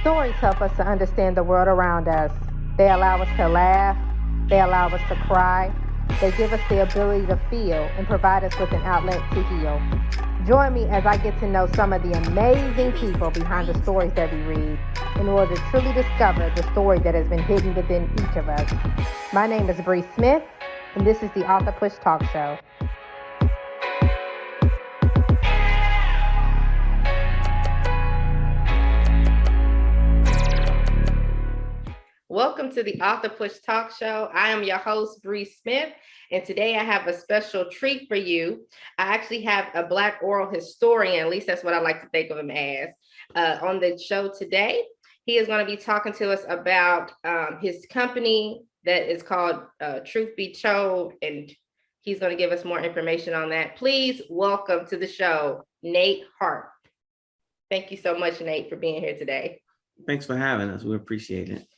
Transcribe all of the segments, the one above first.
Stories help us to understand the world around us. They allow us to laugh, they allow us to cry, they give us the ability to feel and provide us with an outlet to heal. Join me as I get to know some of the amazing people behind the stories that we read in order to truly discover the story that has been hidden within each of us. My name is Bree Smith, and this is the AuthorPush Talkshow. Welcome to the AuthorPush Talkshow. I am your host, Bree Smith, and today I have a special treat for you. I actually have a Black oral historian, at least that's what I like to think of him as, on the show today. He is going to be talking to us about his company that is called Truth Be Told, and he's going to give us more information on that. Please welcome to the show, Nate Harper. Thank you so much, Nate, for being here today. Thanks for having us. We appreciate it.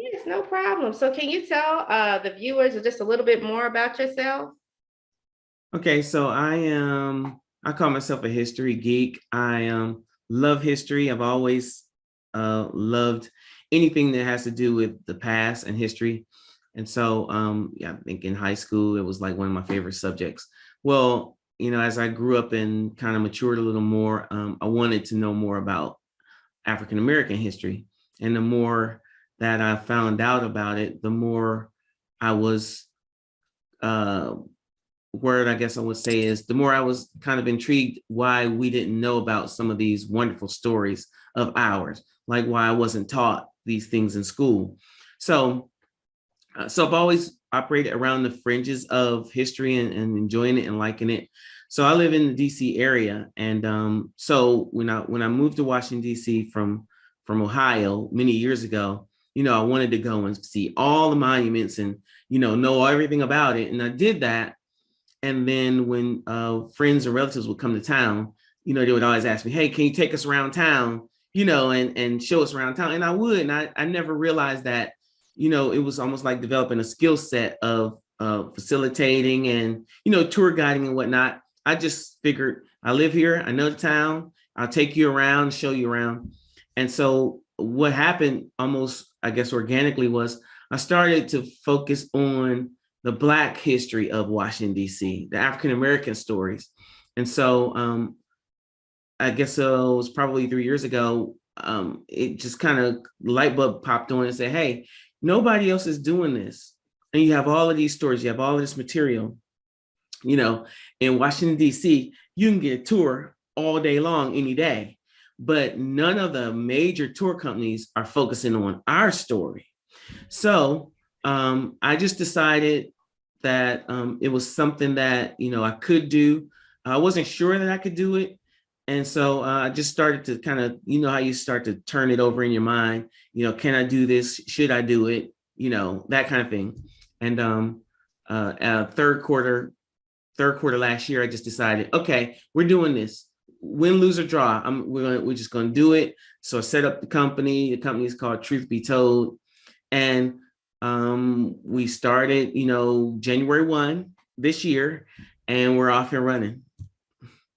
Yes, no problem. So can you tell the viewers just a little bit more about yourself? Okay, so I call myself a history geek. I love history. I've always loved anything that has to do with the past and history. And so, yeah, I think in high school, it was like one of my favorite subjects. Well, as I grew up and kind of matured a little more, I wanted to know more about African-American history. And the more that I found out about it, the more I was, word I guess I would say is, the more I was kind of intrigued why we didn't know about some of these wonderful stories of ours, like why I wasn't taught these things in school. So I've always operated around the fringes of history and enjoying it and liking it. So I live in the DC area. And so when I moved to Washington, DC from Ohio many years ago, I wanted to go and see all the monuments and, know everything about it. And I did that. And then when friends and relatives would come to town, they would always ask me, hey, can you take us around town, and show us around town? And I would. And I never realized that, it was almost like developing a skill set of facilitating and, tour guiding and whatnot. I just figured I live here. I know the town. I'll take you around, show you around. And so what happened almost, I guess, organically was I started to focus on the Black history of Washington, D.C., the African-American stories. And so I guess it was probably 3 years ago, it just kind of light bulb popped on and said, hey, nobody else is doing this. And you have all of these stories, you have all of this material, in Washington, D.C., you can get a tour all day long, any day. But none of the major tour companies are focusing on our story. So I just decided that it was something that, I could do. I wasn't sure that I could do it. And so I just started to kind of, how you start to turn it over in your mind, can I do this? Should I do it? That kind of thing. And third quarter last year, I just decided, okay, we're doing this. Win, lose, or draw. We're just going to do it. So I set up the company. The company is called Truth Be Told. And we started, January 1 this year, and we're off and running.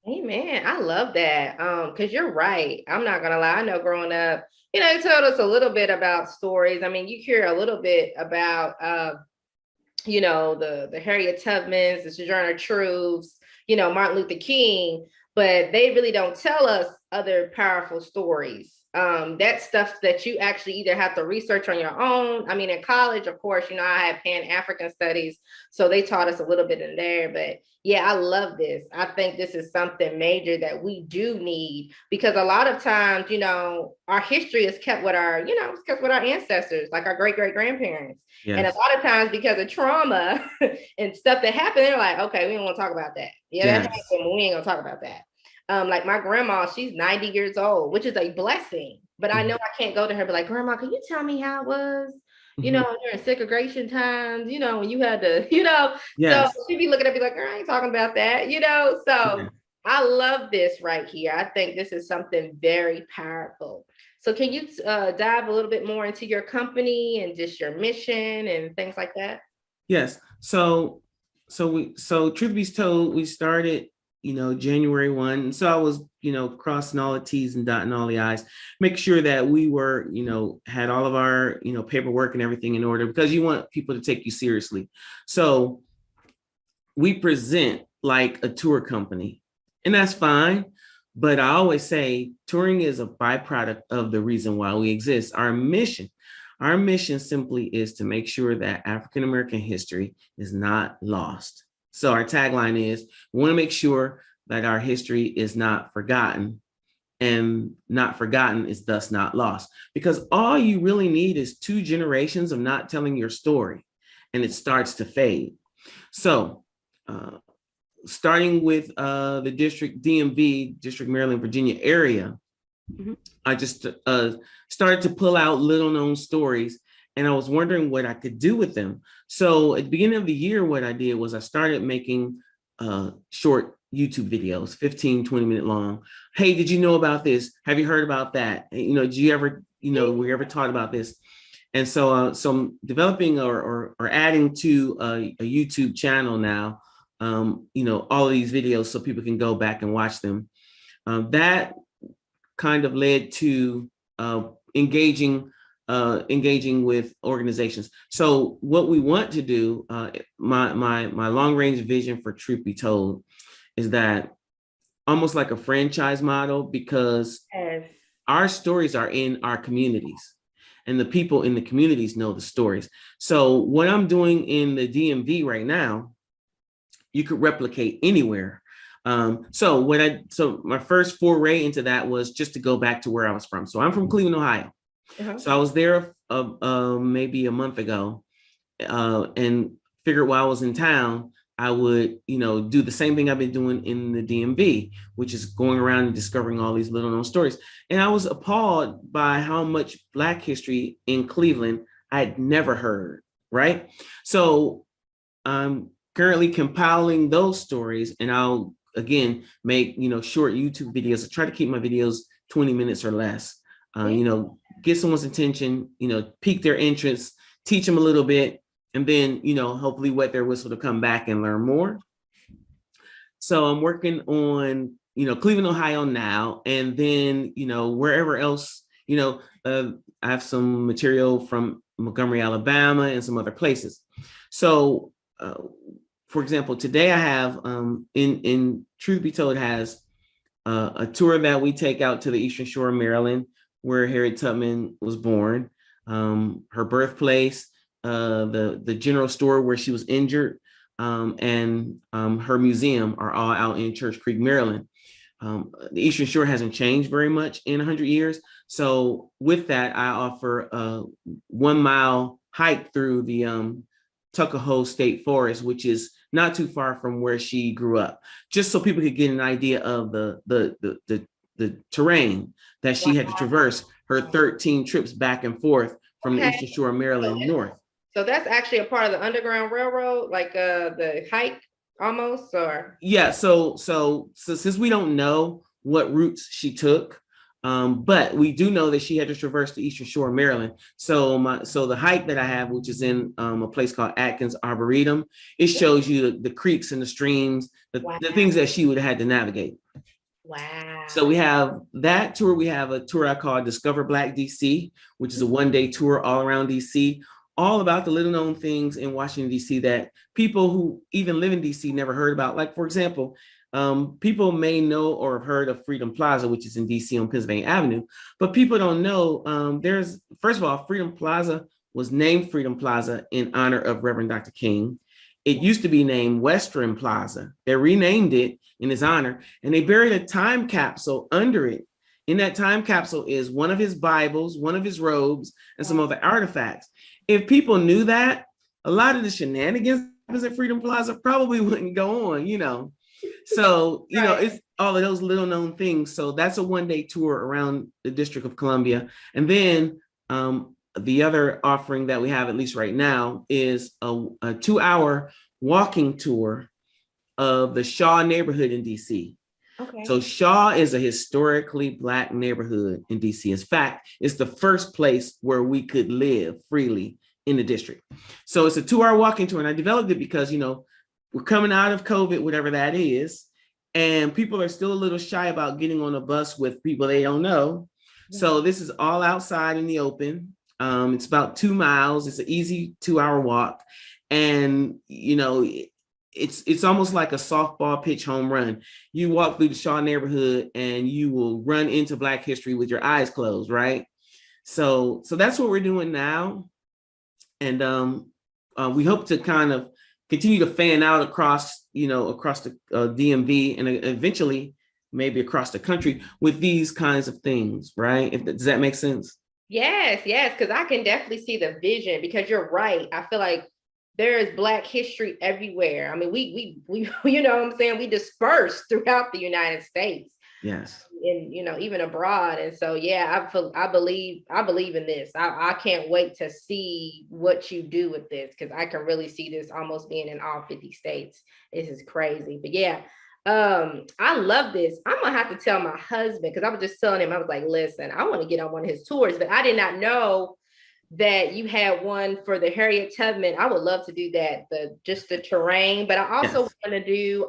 Amen. I love that. Because you're right. I'm not gonna lie. I know growing up, you told us a little bit about stories. I mean, you hear a little bit about the Harriet Tubmans, the Sojourner Truths, Martin Luther King, but they really don't tell us other powerful stories. That's stuff that you actually either have to research on your own. I mean, in college, of course, I had Pan-African studies, so they taught us a little bit in there. But yeah, I love this. I think this is something major that we do need, because a lot of times, our history is kept with our, it's kept with our ancestors, like our great-great-grandparents. Yes. And a lot of times because of trauma and stuff that happened, they're like, okay, we don't want to talk about that. Yeah, yes. That happened. We ain't gonna talk about that. Like my grandma, she's 90 years old, which is a blessing. But I know I can't go to her and be like, Grandma, can you tell me how it was? During segregation times, when you had to, yes. So she'd be looking at me like, I ain't talking about that, So yeah. I love this right here. I think this is something very powerful. So can you dive a little bit more into your company and just your mission and things like that? Yes. So Truth Be Told, we started January 1. And so I was, crossing all the T's and dotting all the I's, make sure that we were, had all of our, paperwork and everything in order, because you want people to take you seriously. So we present like a tour company, and that's fine. But I always say touring is a byproduct of the reason why we exist. Our mission simply is to make sure that African-American history is not lost. So our tagline is, we want to make sure that our history is not forgotten, and not forgotten is thus not lost. Because all you really need is 2 generations of not telling your story, and it starts to fade. So starting with the district DMV, District Maryland, Virginia area, I just started to pull out little known stories, and I was wondering what I could do with them. So at the beginning of the year, what I did was I started making short YouTube videos, 15, 20-minute long. Hey, did you know about this? Have you heard about that? Did you ever, were you ever taught about this? And so, I'm developing or adding to a YouTube channel now, all of these videos so people can go back and watch them. That kind of led to engaging with organizations. So what we want to do, my long range vision for Truth Be Told, is that almost like a franchise model, because our stories are in our communities, and the people in the communities know the stories. So what I'm doing in the DMV right now, you could replicate anywhere. So my first foray into that was just to go back to where I was from. So I'm from Cleveland, Ohio. So I was there maybe a month ago, and figured while I was in town, I would, do the same thing I've been doing in the DMV, which is going around and discovering all these little known stories. And I was appalled by how much Black history in Cleveland I had never heard, right? So I'm currently compiling those stories, and I'll, again, make, short YouTube videos. I try to keep my videos 20 minutes or less, get someone's attention, pique their interest, teach them a little bit, and then, hopefully wet their whistle to come back and learn more. So I'm working on, Cleveland, Ohio now, and then, wherever else, I have some material from Montgomery, Alabama, and some other places. So, for example, today I have, in Truth Be Told, has a tour that we take out to the Eastern Shore of Maryland, where Harriet Tubman was born, her birthplace, the general store where she was injured, and her museum are all out in Church Creek, Maryland. The Eastern Shore hasn't changed very much in 100 years. So with that, I offer a 1-mile hike through the Tuckahoe State Forest, which is not too far from where she grew up, just so people could get an idea of the terrain that she had to traverse her 13 trips back and forth from the Eastern Shore of Maryland north. So that's actually a part of the Underground Railroad, like the hike almost, or? Yeah, so since we don't know what routes she took, but we do know that she had to traverse the Eastern Shore of Maryland. So the hike that I have, which is in a place called Atkins Arboretum, it shows you the creeks and the streams, the things that she would have had to navigate. Wow. So we have that tour. We have a tour I call Discover Black DC, which is a 1-day tour all around DC, all about the little known things in Washington, DC that people who even live in DC never heard about. Like, for example, people may know or have heard of Freedom Plaza, which is in DC on Pennsylvania Avenue, but people don't know first of all, Freedom Plaza was named Freedom Plaza in honor of Reverend Dr. King. It used to be named Western Plaza. They renamed it in his honor, and they buried a time capsule under it. In that time capsule is one of his Bibles, one of his robes, and some other artifacts. If people knew that, a lot of the shenanigans at Freedom Plaza probably wouldn't go on, So, it's all of those little known things. So that's a 1-day tour around the District of Columbia. And then the other offering that we have, at least right now, is a 2-hour walking tour of the Shaw neighborhood in DC. Okay. So Shaw is a historically Black neighborhood in DC. In fact, it's the first place where we could live freely in the district. So it's a 2-hour walking tour, and I developed it because, we're coming out of COVID, whatever that is, and people are still a little shy about getting on a bus with people they don't know. So this is all outside in the open. It's about 2 miles. It's an easy 2-hour walk, and it's almost like a softball pitch home run. You walk through the Shaw neighborhood, and you will run into Black history with your eyes closed, right? So that's what we're doing now, and we hope to kind of continue to fan out across the DMV, and eventually maybe across the country with these kinds of things, right? Does that make sense? Yes, yes, because I can definitely see the vision, because you're right. I feel like there is Black history everywhere. I mean, we you know what I'm saying? We disperse throughout the United States. Yes. And even abroad. And so yeah, I believe in this. I can't wait to see what you do with this, because I can really see this almost being in all 50 states. This is crazy. But yeah, I love this. I'm gonna have to tell my husband, because I was just telling him, I was like, listen, I want to get on one of his tours, but I did not know that you had one for the Harriet Tubman. I would love to do that, the terrain, but I also Yes. want to do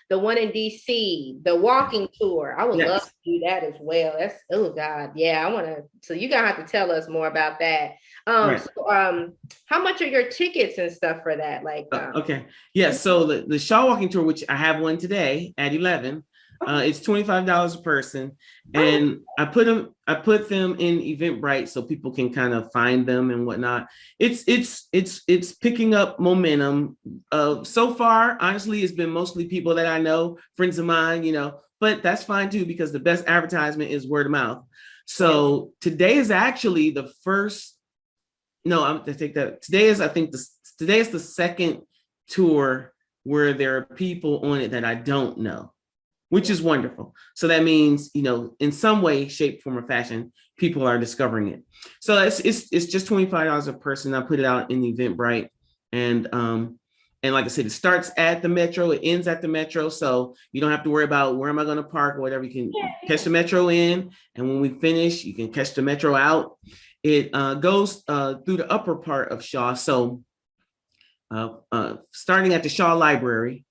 the one in DC, the walking tour. I would love Yes. to do that as well. That's, oh God, yeah, I want to. So you're gonna have to tell us more about that. Right. How much are your tickets and stuff for that? Like, Okay. Yeah. So the Shaw Walking Tour, which I have one today at 11, it's $25 a person, and I put them in Eventbrite so people can kind of find them and whatnot. It's picking up momentum. So far, honestly, it's been mostly people that I know, friends of mine, but that's fine too, because the best advertisement is word of mouth. So today is actually the first. No, I'm to take that. Today is, I think, today is the second tour where there are people on it that I don't know, which is wonderful. So that means, in some way, shape, form, or fashion, people are discovering it. So it's just $25 a person. I put it out in the Eventbrite, and like I said, it starts at the Metro, it ends at the Metro, so you don't have to worry about where am I going to park or whatever. You can catch the Metro in, and when we finish, you can catch the Metro out. It goes through the upper part of Shaw, so starting at the Shaw Library,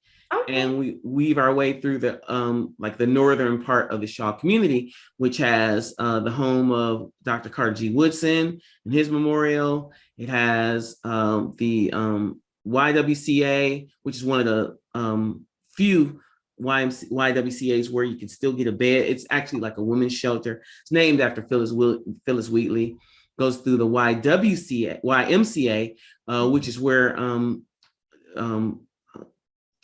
and we weave our way through the the northern part of the Shaw community, which has the home of Dr. Carter G. Woodson and his memorial. It has the YWCA, which is one of the few YWCAs where you can still get a bed. It's actually like a women's shelter. It's named after Phyllis Wheatley. Goes through the YMCA, which is where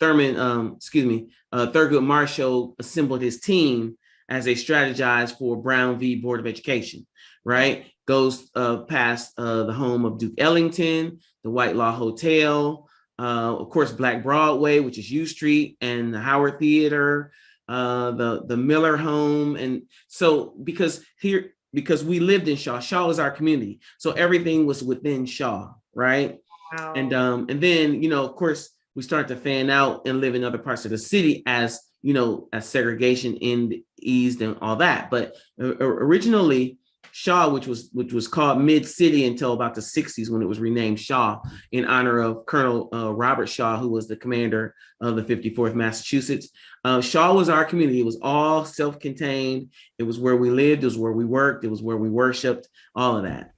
Thurgood Marshall assembled his team as they strategized for Brown v. Board of Education, right? Goes past the home of Duke Ellington, the White Law Hotel, of course, Black Broadway, which is U Street, and the Howard Theater, the Miller home. And so because we lived in Shaw is our community. So everything was within Shaw, right? Wow. And then, of course, we start to fan out and live in other parts of the city as segregation eased and all that. But originally, Shaw, which was called Mid-City until about the 60s, when it was renamed Shaw in honor of Colonel Robert Shaw, who was the commander of the 54th Massachusetts. Shaw was our community. It was all self-contained. It was where we lived. It was where we worked. It was where we worshiped, all of that.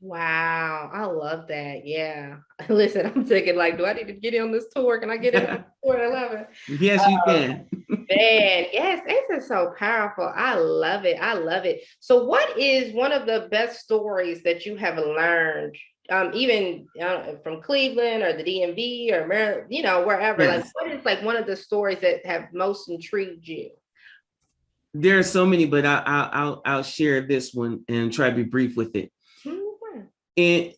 Wow, I love that. Yeah. Listen, I'm thinking, like, do I need to get in on this tour? Can I get in on the tour at 11? Yes, you can. Man, yes, this is so powerful. I love it. I love it. So what is one of the best stories that you have learned, even from Cleveland or the DMV or Maryland, wherever? Yes. Like, what is like one of the stories that have most intrigued you? There are so many, but I'll share this one and try to be brief with it. And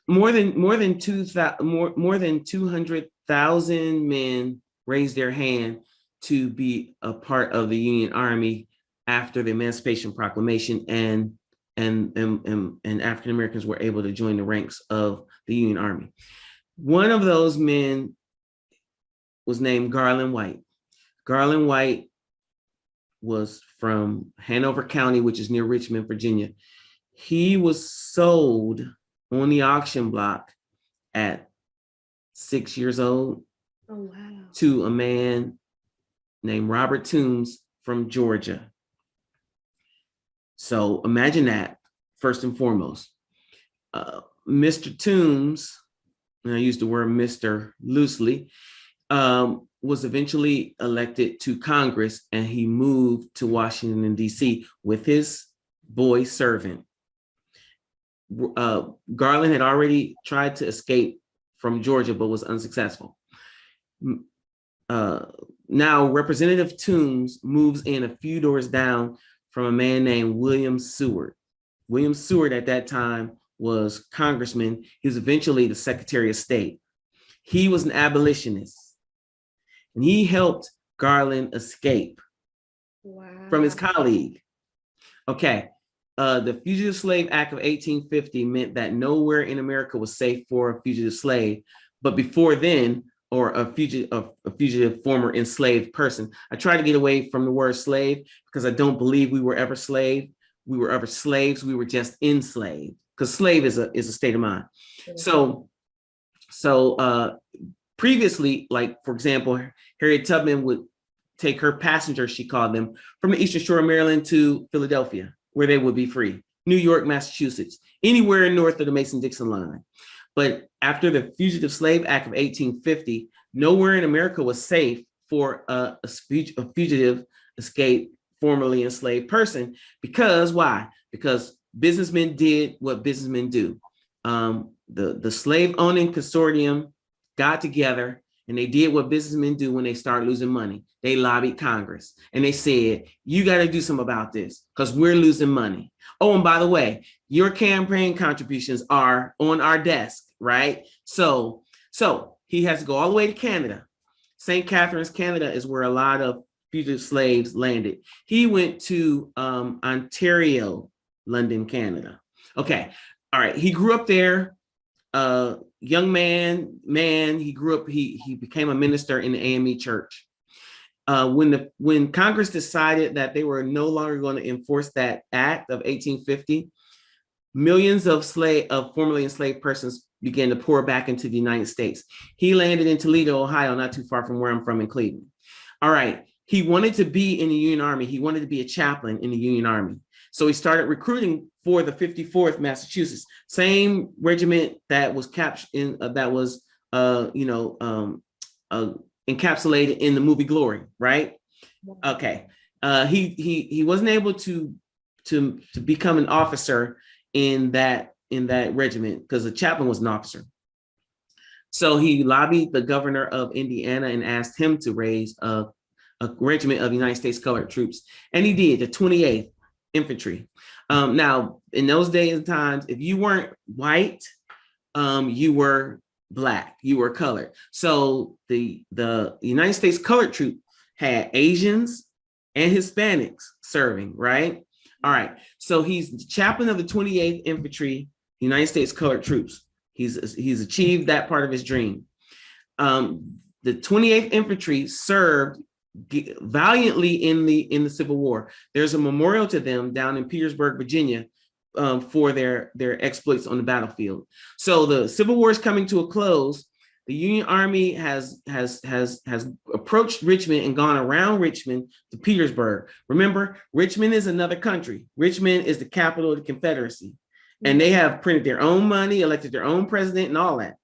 more than 200,000 men raised their hand to be a part of the Union Army after the Emancipation Proclamation, and African Americans were able to join the ranks of the Union Army. One of those men was named Garland White. Garland White was from Hanover County, which is near Richmond, Virginia. He was sold on the auction block at 6 years old. Oh, wow. to a man named Robert Toombs from Georgia. So imagine that, first and foremost. Mr. Toombs, and I use the word Mr. loosely, was eventually elected to Congress, and he moved to Washington, D.C. with his boy servant. Garland had already tried to escape from Georgia, but was unsuccessful. Now, Representative Toombs moves in a few doors down from a man named William Seward. William Seward at that time was congressman. He was eventually the Secretary of State. He was an abolitionist, and he helped Garland escape from his colleague. Okay, the Fugitive Slave Act of 1850 meant that nowhere in America was safe for a fugitive slave. But before then, or a fugitive former enslaved person. I try to get away from the word slave because I don't believe we were ever slaves. We were ever slaves. We were just enslaved, because slave is a state of mind. So previously, like for example, Harriet Tubman would take her passengers, she called them, from the Eastern Shore of Maryland to Philadelphia, where they would be free. New York, Massachusetts, anywhere north of the Mason-Dixon line. But after the Fugitive Slave Act of 1850, nowhere in America was safe for a fugitive escape formerly enslaved person. Because why? Because businessmen did what businessmen do. The slave owning consortium got together and they did what businessmen do when they start losing money. They lobbied Congress and they said, you got to do something about this because we're losing money. Oh, and by the way, your campaign contributions are on our desk, right? So he has to go all the way to Canada. St. Catharines, Canada is where a lot of fugitive slaves landed. He went to Ontario, London, Canada. Okay, all right. He grew up there. Young man, he grew up, he became a minister in the AME church. When Congress decided that they were no longer going to enforce that act of 1850, millions of formerly enslaved persons began to pour back into the United States. He landed in Toledo, Ohio, not too far from where I'm from in Cleveland. All right. He wanted to be in the Union Army. He wanted to be a chaplain in the Union Army. So he started recruiting for the 54th Massachusetts, same regiment that was encapsulated in the movie Glory, right? Okay. He wasn't able to become an officer in that regiment because the chaplain was an officer. So he lobbied the governor of Indiana and asked him to raise a regiment of United States colored troops, and he did, the 28th Infantry. Now, in those days and times, if you weren't white, you were Black, you were colored. So the United States colored troop had Asians and Hispanics serving, right? All right. So he's the chaplain of the 28th Infantry, United States colored troops. He's achieved that part of his dream. The 28th Infantry served valiantly in the Civil War. There's a memorial to them down in Petersburg, Virginia, for their exploits on the battlefield. So the Civil War is coming to a close. The Union Army has approached Richmond and gone around Richmond to Petersburg. Remember, Richmond is another country. Richmond is the capital of the Confederacy. And they have printed their own money, elected their own president and all that.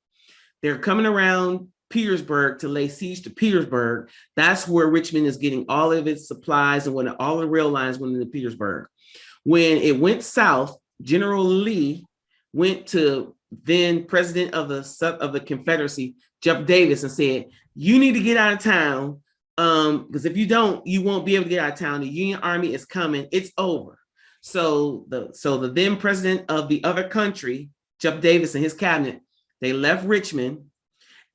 They're coming around Petersburg to lay siege to Petersburg. That's where Richmond is getting all of its supplies and when all the rail lines went into Petersburg. When it went south, General Lee went to then president of the Confederacy, Jeff Davis, and said, you need to get out of town because if you don't, you won't be able to get out of town. The Union Army is coming. It's over. So the then president of the other country, Jeff Davis and his cabinet, they left Richmond,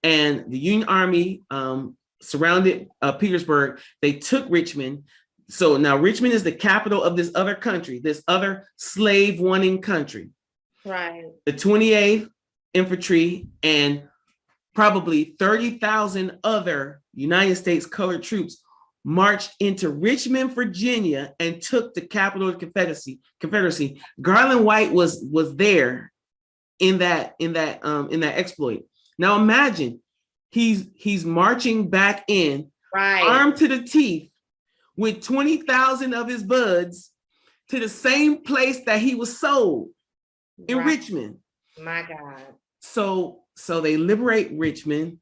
and the Union Army surrounded Petersburg. They took Richmond. So now Richmond is the capital of this other country, this other slave-wanting country. Right. The 28th Infantry and probably 30,000 other United States colored troops marched into Richmond, Virginia, and took the capital of the Confederacy. Garland White was there in that exploit. Now imagine he's marching back in, Right. armed to the teeth, with 20,000 of his buds to the same place that he was sold in Richmond. My God. So they liberate Richmond.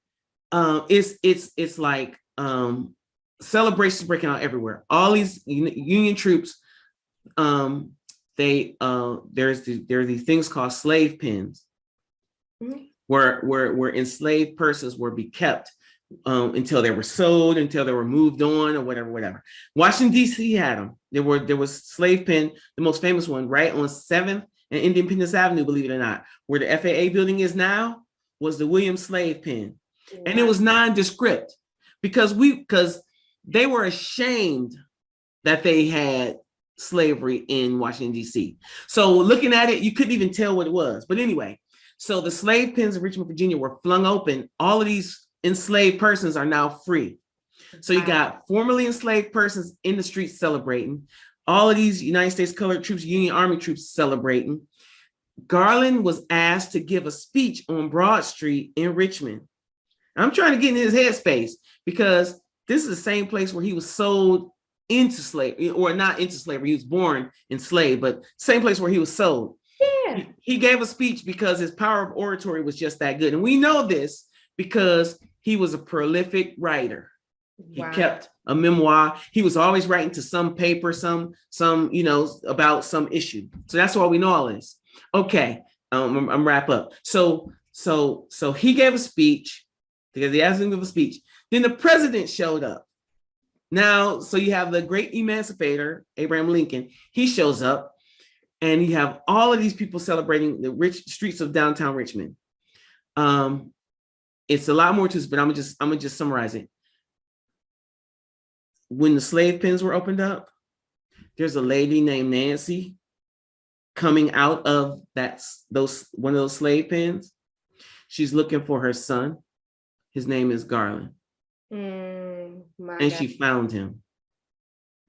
It's like celebrations breaking out everywhere. All these Union troops, there are these things called slave pens, mm-hmm. where enslaved persons were be kept until they were sold, until they were moved on, or whatever. Washington D.C. had them. There was slave pen, the most famous one, right on 7th and Independence Avenue, believe it or not, where the FAA building is now, was the William Slave Pen. Wow. And it was nondescript because they were ashamed that they had slavery in Washington, D.C. So looking at it, you couldn't even tell what it was. But anyway, so the slave pens in Richmond, Virginia were flung open. All of these enslaved persons are now free. So you got formerly enslaved persons in the streets celebrating. All of these United States colored troops, Union Army troops celebrating. Garland was asked to give a speech on Broad Street in Richmond. I'm trying to get in his headspace because this is the same place where he was sold into slavery, or not into slavery. He was born enslaved, but same place where he was sold. Yeah. He gave a speech because his power of oratory was just that good. And we know this because he was a prolific writer. He kept a memoir. He was always writing to some paper, some about some issue. So that's why we know all this. Okay, I'm wrap up. So he gave a speech because he asked him to give a speech. Then the president showed up. Now, so you have the great emancipator, Abraham Lincoln. He shows up, and you have all of these people celebrating the rich streets of downtown Richmond. It's a lot more to this, but I'm gonna just summarize it. When the slave pens were opened up, there's a lady named Nancy coming out of one of those slave pens. She's looking for her son. His name is Garland. And she found him.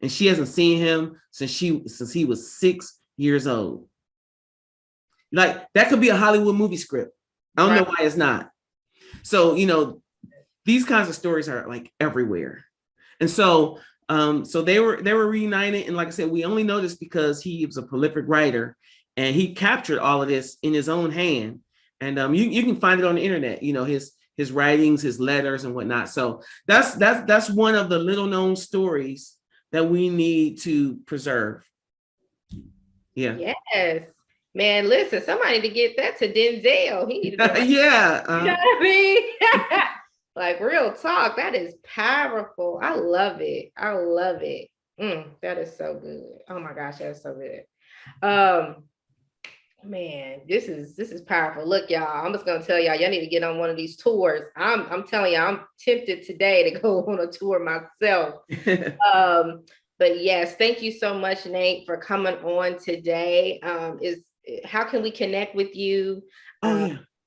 And she hasn't seen him since he was 6 years old. Like, that could be a Hollywood movie script. I don't know why it's not. So, these kinds of stories are like everywhere. And so they were reunited. And like I said, we only know this because he was a prolific writer and he captured all of this in his own hand. And you can find it on the internet, his writings, his letters and whatnot. So that's one of the little known stories that we need to preserve. Yeah. Yes. Man, listen, somebody need to get that to Denzel. He needed to yeah. You know what I mean? Like, real talk. That is powerful. I love it. I love it. That is so good. Oh my gosh, that is so good. Man, this is powerful. Look, y'all, I'm just gonna tell y'all need to get on one of these tours. I'm telling y'all, I'm tempted today to go on a tour myself. But yes, thank you so much, Nate, for coming on today. How can we connect with you?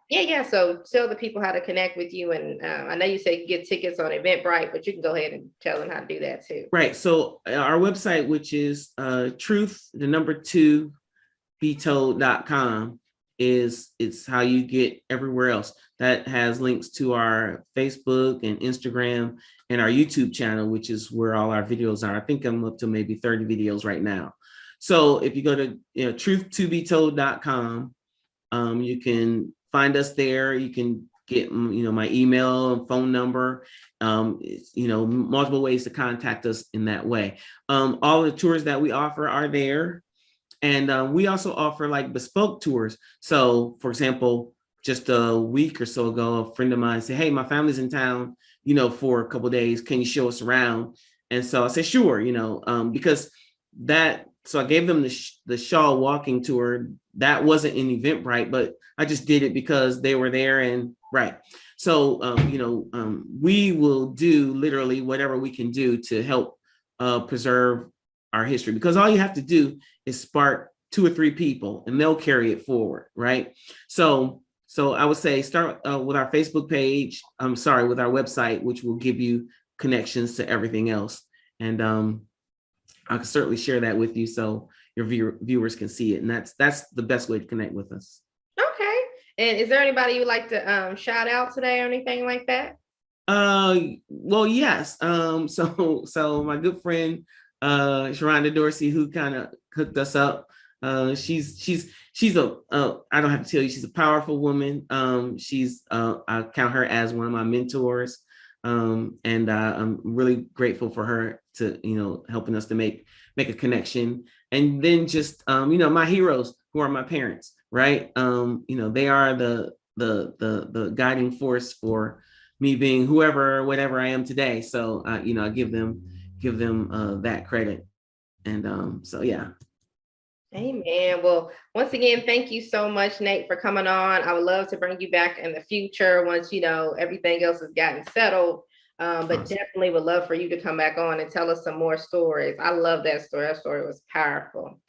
Yeah. So tell the people how to connect with you. And I know you say you get tickets on Eventbrite, but you can go ahead and tell them how to do that too. Right. So our website, which is truth2betold.com, it's how you get everywhere else. That has links to our Facebook and Instagram and our YouTube channel, which is where all our videos are. I think I'm up to maybe 30 videos right now. So if you go to truth2betold.com, you can find us there. You can get my email and phone number, multiple ways to contact us in that way. All the tours that we offer are there. And we also offer like bespoke tours. So for example, just a week or so ago, a friend of mine said, hey, my family's in town, for a couple of days. Can you show us around? And so I said, sure, because so I gave them the Shaw walking tour. That wasn't an Eventbrite, but I just did it because they were there and right. So, we will do literally whatever we can do to help preserve our history, because all you have to do is spark 2 or 3 people and they'll carry it forward. Right. So I would say start with our Facebook page. With our website, which will give you connections to everything else. And I can certainly share that with you so your viewers can see it. And that's the best way to connect with us. Okay. And is there anybody you'd like to shout out today or anything like that? Well, yes. So my good friend, Sharonda Dorsey, who kind of hooked us up. She's I don't have to tell you, she's a powerful woman. I count her as one of my mentors. And I'm really grateful for her to, helping us to make a connection. And then just, my heroes, who are my parents, right? They are the guiding force for me being whatever I am today. So I give them that credit. And so yeah. Amen. Well, once again, thank you so much, Nate, for coming on. I would love to bring you back in the future once everything else has gotten settled. But Awesome. definitely would love for you to come back on and tell us some more stories. I love that story. That story was powerful.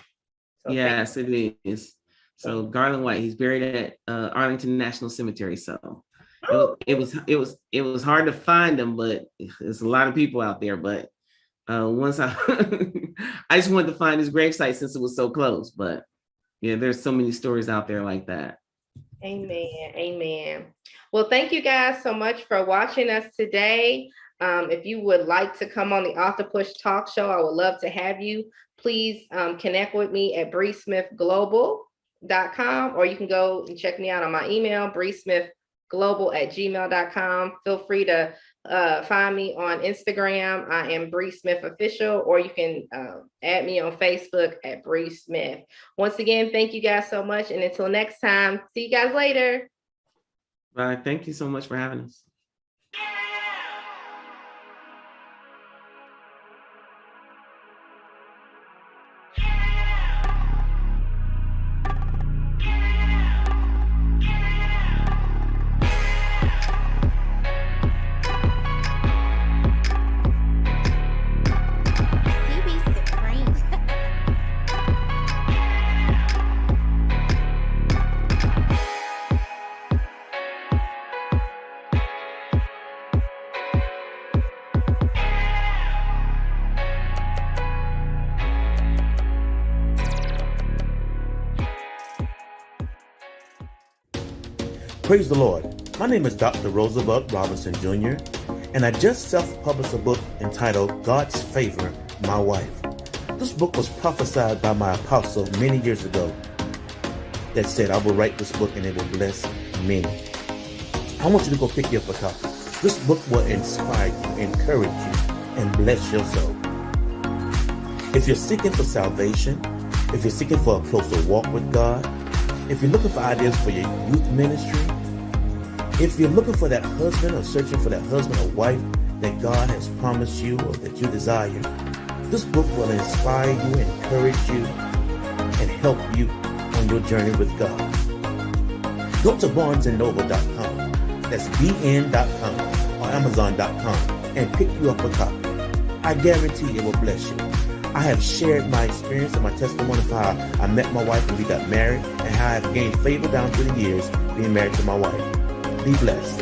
So yes, it is. So Garland White, he's buried at Arlington National Cemetery. So it was hard to find him, but there's a lot of people out there. But once I I just wanted to find his gravesite since it was so close. But yeah, there's so many stories out there like that. Amen. Amen. Well, thank you guys so much for watching us today. If you would like to come on the AuthorPush Talk Show, I would love to have you. Please connect with me at breesmithglobal.com, or you can go and check me out on my email, breesmithglobal@gmail.com. Feel free to find me on Instagram. I am Bree Smith Official, or you can add me on Facebook at Bree Smith. Once again, thank you guys so much. And until next time, see you guys later. Bye. Thank you so much for having us. Praise the Lord. My name is Dr. Roosevelt Robinson Jr., and I just self-published a book entitled God's Favor, My Wife. This book was prophesied by my apostle many years ago that said, I will write this book and it will bless many. I want you to go pick you up a copy. This book will inspire you, encourage you, and bless your soul. If you're seeking for salvation, if you're seeking for a closer walk with God, if you're looking for ideas for your youth ministry, if you're looking for that husband or searching for that husband or wife that God has promised you or that you desire, this book will inspire you, encourage you, and help you on your journey with God. Go to barnesandnoble.com, that's bn.com, or amazon.com, and pick you up a copy. I guarantee it will bless you. I have shared my experience and my testimony of how I met my wife and we got married, and how I have gained favor down through the years being married to my wife. Be blessed.